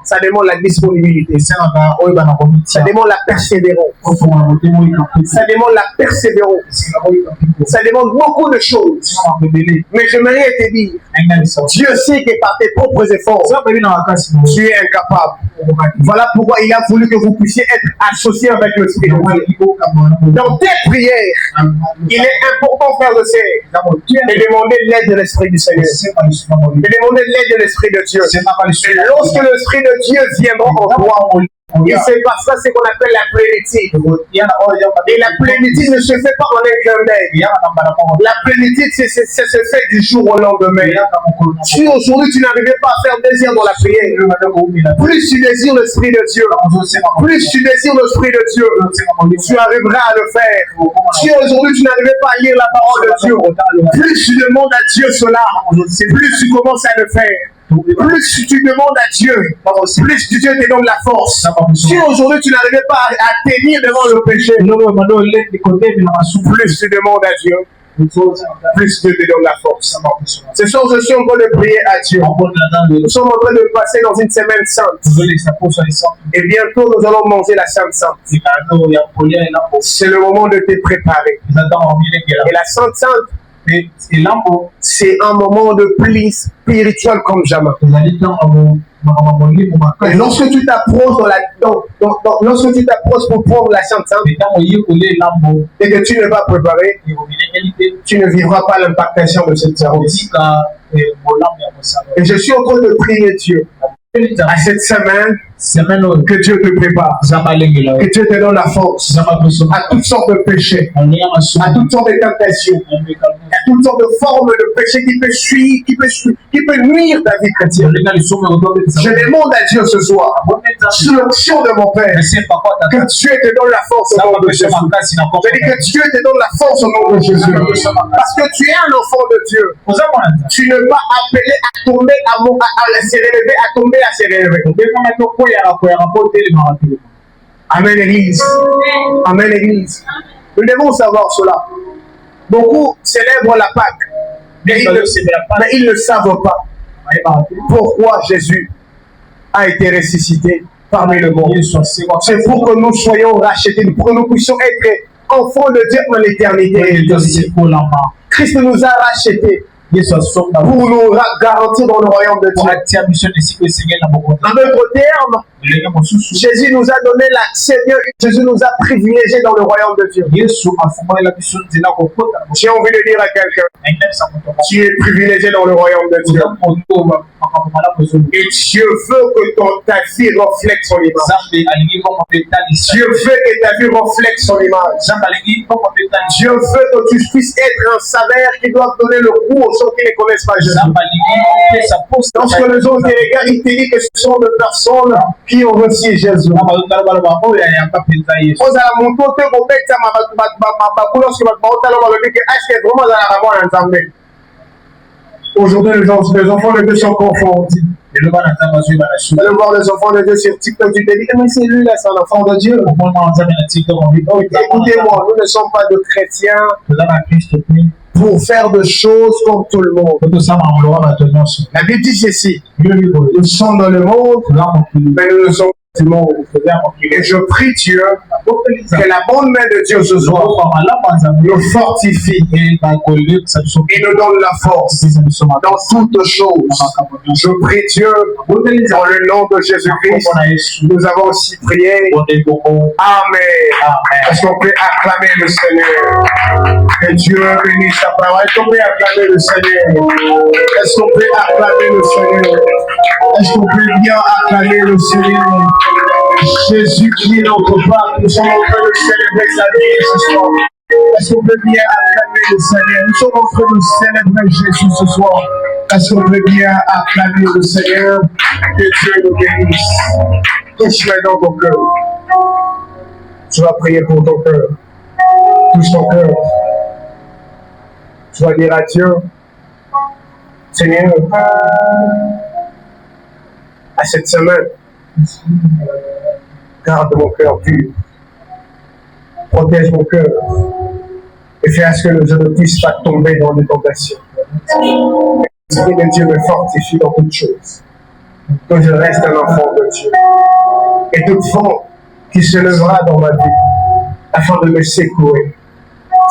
ça demande la disponibilité. Ça demande la persévérance. Ça demande la persévérance. Ça demande beaucoup de choses. Mais j'aimerais te dire, Dieu sait que par tes propres efforts, tu es incapable. Voilà pourquoi il a voulu que vous puissiez être associés avec le Esprit de Dieu. Dans tes prières, il est important, frères et sœurs, de demander l'aide de l'Esprit du Seigneur. De demander l'aide de l'Esprit de Dieu. Et lorsque l'Esprit de Dieu viendra en toi, il se passera ce qu'on appelle la plénitude. Et la plénitude ne se fait pas en un clin d'œil. La plénitude, ça se fait du jour au lendemain. Si aujourd'hui tu n'arrivais pas à faire désir dans la prière, plus tu désires l'Esprit de Dieu, plus tu désires l'Esprit de Dieu, tu arriveras à le faire. Si aujourd'hui tu n'arrivais pas à lire la parole de Dieu, plus tu demandes à Dieu cela, plus tu commences à le faire. Plus tu demandes à Dieu, plus Dieu te donne la force. Si aujourd'hui tu n'arrivais pas à tenir devant le péché, plus tu demandes à Dieu, plus Dieu te donne la force. Ce soir, je suis en train de prier à Dieu. Nous sommes en train de passer dans une semaine sainte. Et bientôt, nous allons manger la Sainte Sainte. C'est le moment de te préparer. Et la Sainte Sainte, c'est un moment de pli spirituel comme jamais. Et lorsque tu t'approches lorsque tu t'approches pour prendre la Sainte Sainte et que tu n'es pas préparé, tu ne vivras pas l'impactation de cette service. Et je suis en train de prier Dieu à cette semaine que Dieu te prépare, que Dieu te donne la force à toutes sortes de péchés, à toutes sortes de tentations, à toutes sortes de formes de péché qui peut nuire ta vie chrétienne. Je demande à Dieu ce soir, sur l'onction de mon Père, que Dieu te donne la force au nom de Jésus. Je dis que Dieu te donne la force au nom de Jésus. Parce que tu es un enfant de Dieu. Tu n'es pas appelé à tomber, à se relever, à tomber, à se relever. Amen, Église. Amen, Église. Nous devons savoir cela. Beaucoup célèbrent la Pâque, mais ils ne savent pas pourquoi Jésus a été ressuscité parmi le monde. C'est pour que nous soyons rachetés, pour que nous puissions être enfants de Dieu en l'éternité. Christ nous a rachetés pour nous garantir dans le royaume de Dieu. En d'autres termes, Jésus nous a donné la Seigneur, Jésus nous a privilégiés dans le royaume de Dieu. J'ai envie de dire à quelqu'un, tu es privilégié dans le royaume de Dieu. Et Dieu veut que ta vie reflète son image. Dieu veut que ta vie reflète son image. Dieu veut que tu puisses être un salaire qui doit donner le coup aux gens qui ne connaissent pas Jésus. Lorsque les gens te regardent, ils te disent que ce sont des personnes qui ont reçu Jésus. Aujourd'hui, les enfants de Dieu sont confondus. Allez voir les enfants de Dieu sur TikTok, tu te dis, mais c'est lui là, c'est un enfant de Dieu. Écoutez-moi, nous ne sommes pas de chrétiens pour faire des choses comme tout le monde. La Bible dit ceci, nous sommes dans le monde, mais nous ne sommes pas du monde. Et je prie Dieu que la bonne main de Dieu ce soir nous fortifie et nous donne la force dans toutes choses. Je prie Dieu dans le nom de Jésus-Christ. Nous avons aussi prié. Amen. Est-ce qu'on peut acclamer le Seigneur? Que Dieu bénisse sa parole. Est-ce qu'on peut acclamer le Seigneur? Est-ce qu'on peut acclamer le Seigneur? Est-ce qu'on peut bien acclamer le Seigneur? Jésus qui est notre Père, nous sommes en train de célébrer sa vie ce soir. Est-ce qu'on peut bien acclamer le Seigneur? Nous sommes en train de célébrer Jésus ce soir. Est-ce qu'on peut bien acclamer le Seigneur? Que Dieu nous bénisse. Touche-le dans ton cœur. Tu vas prier pour ton cœur. Touche ton cœur. Tu vas dire à Dieu, Seigneur, à cette semaine, garde mon cœur pur. Protège mon cœur. Et fais à ce que je ne puisse pas tomber dans les tentations. L'Esprit de Dieu me fortifie dans toutes choses. Que je reste un enfant de Dieu. Et toute forme qui se lèvera dans ma vie afin de me secouer.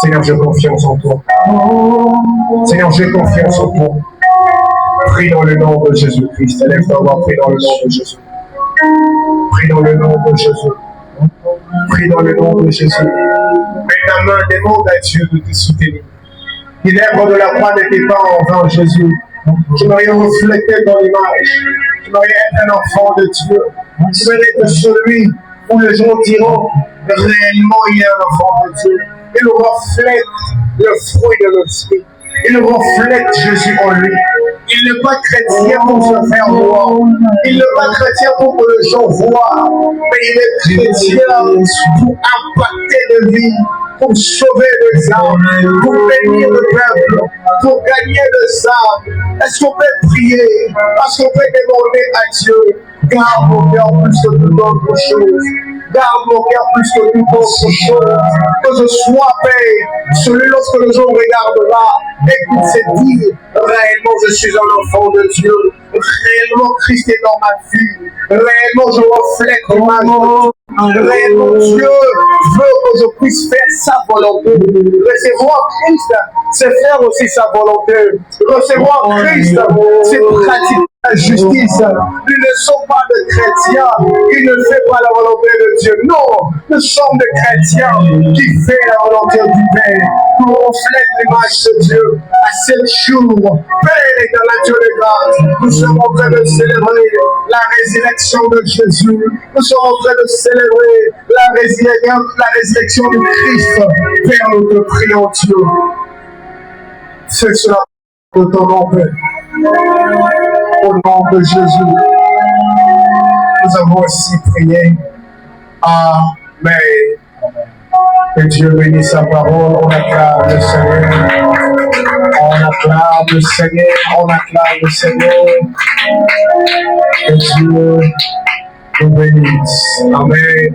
Seigneur, j'ai confiance en toi. Seigneur, j'ai confiance en toi. Prie dans le nom de Jésus-Christ. Élève-toi, prie dans le nom de Jésus. Prie dans le nom de Jésus. Prie dans le nom de Jésus. Mets ta main, demande à Dieu de te soutenir. Que l'œuvre de la croix n'était pas en vain, Jésus. Tu m'aurais reflété ton image. Tu m'aurais été un enfant de Dieu. Tu m'aurais été celui où les gens diront réellement il y a un enfant de Dieu. Il reflète le fruit de l'esprit. Il reflète Jésus en lui. Il n'est pas chrétien pour se faire voir. Il n'est pas chrétien pour que les gens voient. Mais il est chrétien pour impacter de vie, pour sauver des âmes, pour bénir le peuple, pour gagner des âmes. Est-ce qu'on peut prier? Est-ce qu'on peut demander à Dieu? Garde mon cœur plus que toute autre chose. Garde mon cœur plus que toute autre chose. Que je sois paix. Celui lorsque les gens regardent là, écoute, c'est dire réellement je suis un enfant de Dieu. Réellement Christ est dans ma vie. Réellement je reflète l'image de Dieu. Réellement Dieu veut que je puisse faire sa volonté. Recevoir Christ, c'est faire aussi sa volonté. Recevoir Christ, c'est pratiquer la justice. Nous ne sommes pas des chrétiens qui ne font pas la volonté de Dieu. Non, nous sommes des chrétiens qui font la volonté du Père. Nous reflètent l'image de Dieu. À 7 jours, Père éternel Dieu de grâce, nous sommes en train de célébrer la résurrection de Jésus. Nous sommes en train de célébrer la résurrection de Christ. Père, nous te prions Dieu. Fais cela de ton nom, Père. Au nom de Jésus, nous avons aussi prié. Amen. Que Dieu bénisse sa parole. On acclame le Seigneur. On acclame le Seigneur. On acclame le Seigneur. Que Dieu nous bénisse. Amen.